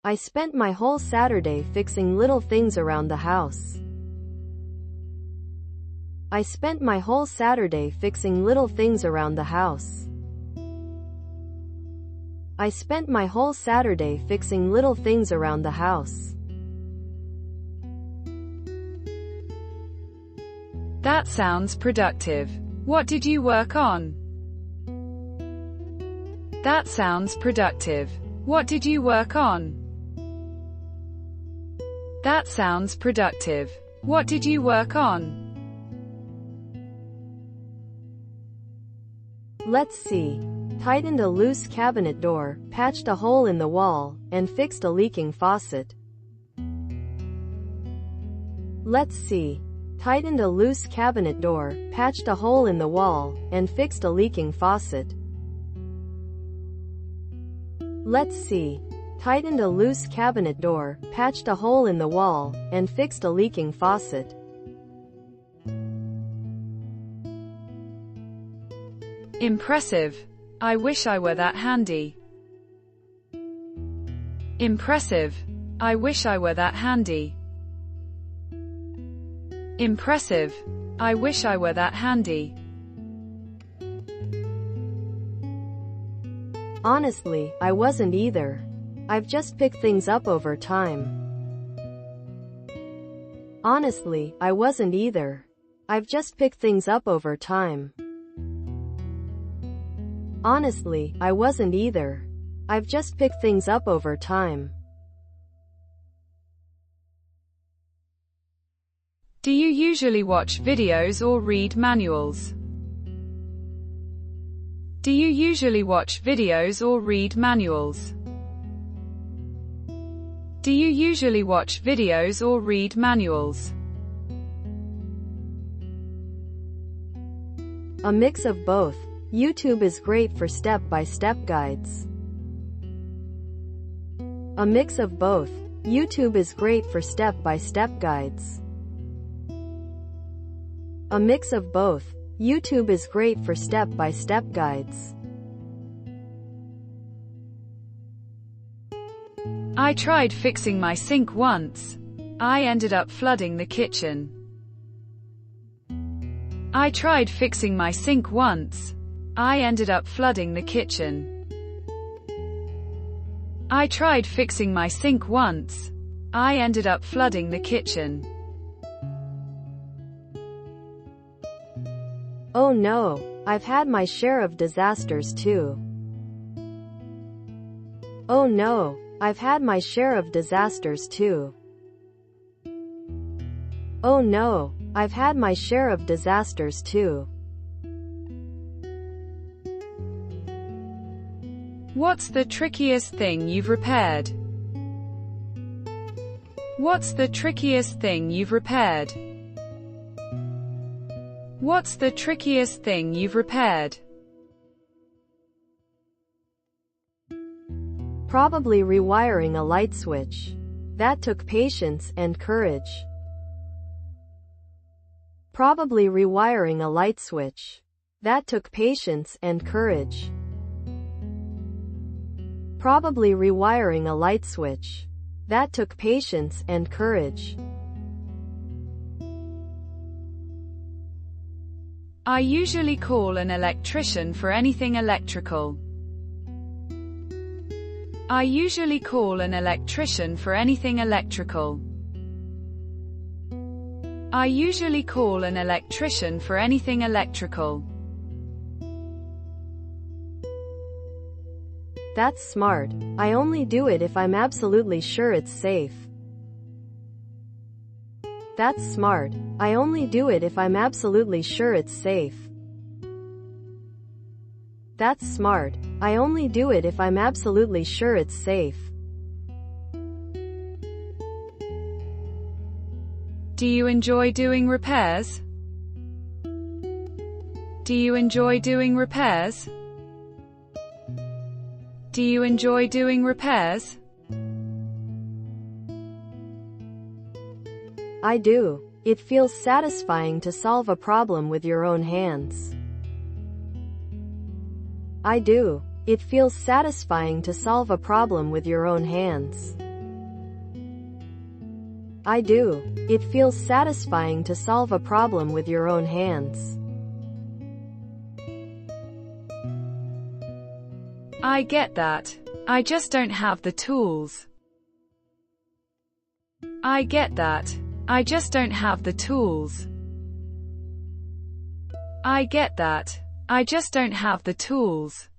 I spent my whole Saturday fixing little things around the house. I spent my whole Saturday fixing little things around the house. I spent my whole Saturday fixing little things around the house. That sounds productive. What did you work on? That sounds productive. What did you work on? That sounds productive. What did you work on? Let's see. Tightened a loose cabinet door, patched a hole in the wall, and fixed a leaking faucet. Let's see. Tightened a loose cabinet door, patched a hole in the wall, and fixed a leaking faucet. Let's see. Tightened a loose cabinet door, patched a hole in the wall, and fixed a leaking faucet. Impressive. I wish I were that handy. Impressive. I wish I were that handy. Impressive. I wish I were that handy. Honestly, I wasn't either. I've just picked things up over time. Honestly, I wasn't either. I've just picked things up over time. Honestly, I wasn't either. I've just picked things up over time. Do you usually watch videos or read manuals? Do you usually watch videos or read manuals? Do you usually watch videos or read manuals? A mix of both. YouTube is great for step-by-step guides. A mix of both. YouTube is great for step-by-step guides. A mix of both. YouTube is great for step-by-step guides. I tried fixing my sink once. I ended up flooding the kitchen. I tried fixing my sink once. I ended up flooding the kitchen. I tried fixing my sink once. I ended up flooding the kitchen. Oh no, I've had my share of disasters too. Oh no, I've had my share of disasters too. Oh no, I've had my share of disasters too. What's the trickiest thing you've repaired? What's the trickiest thing you've repaired? What's the trickiest thing you've repaired? Probably rewiring a light switch. That took patience and courage. Probably rewiring a light switch. That took patience and courage. Probably rewiring a light switch. That took patience and courage. I usually call an electrician for anything electrical. I usually call an electrician for anything electrical. I usually call an electrician for anything electrical. That's smart. I only do it if I'm absolutely sure it's safe. That's smart. I only do it if I'm absolutely sure it's safe. That's smart. I only do it if I'm absolutely sure it's safe. Do you enjoy doing repairs? Do you enjoy doing repairs? Do you enjoy doing repairs? I do. It feels satisfying to solve a problem with your own hands. I do. It feels satisfying to solve a problem with your own hands. I do. It feels satisfying to solve a problem with your own hands. I get that. I just don't have the tools. I get that. I just don't have the tools. I get that. I just don't have the tools.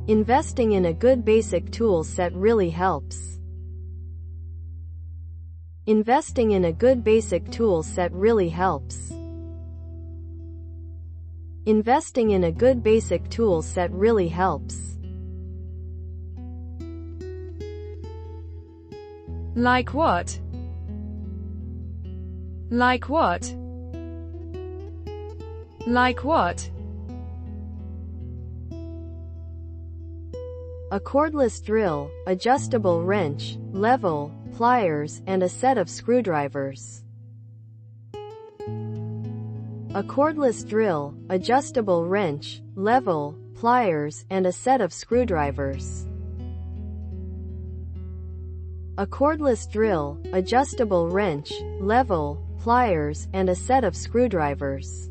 Investing in a good basic tool set really helps. Investing in a good basic tool set really helps. Investing in a good basic tool set really helps. Like what? Like what? Like what? A cordless drill, adjustable wrench, level, pliers, and a set of screwdrivers. A cordless drill, adjustable wrench, level, pliers, and a set of screwdrivers. A cordless drill, adjustable wrench, level, pliers, and a set of screwdrivers.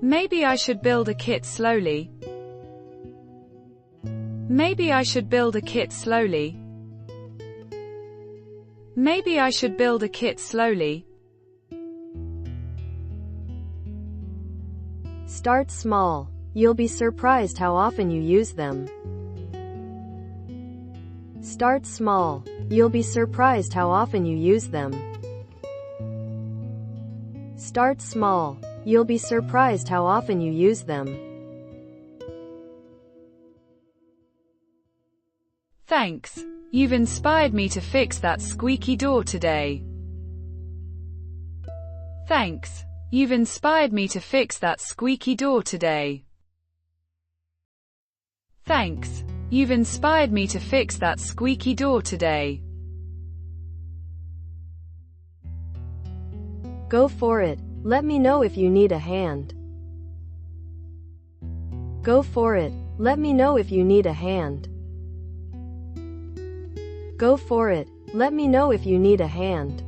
Maybe I should build a kit slowly. Maybe I should build a kit slowly. Maybe I should build a kit slowly. Start small. You'll be surprised how often you use them. Start small. You'll be surprised how often you use them. Start small. You'll be surprised how often you use them. Thanks. You've inspired me to fix that squeaky door today. Thanks. You've inspired me to fix that squeaky door today. Thanks. You've inspired me to fix that squeaky door today. Go for it. Let me know if you need a hand. Go for it. Let me know if you need a hand. Go for it. Let me know if you need a hand.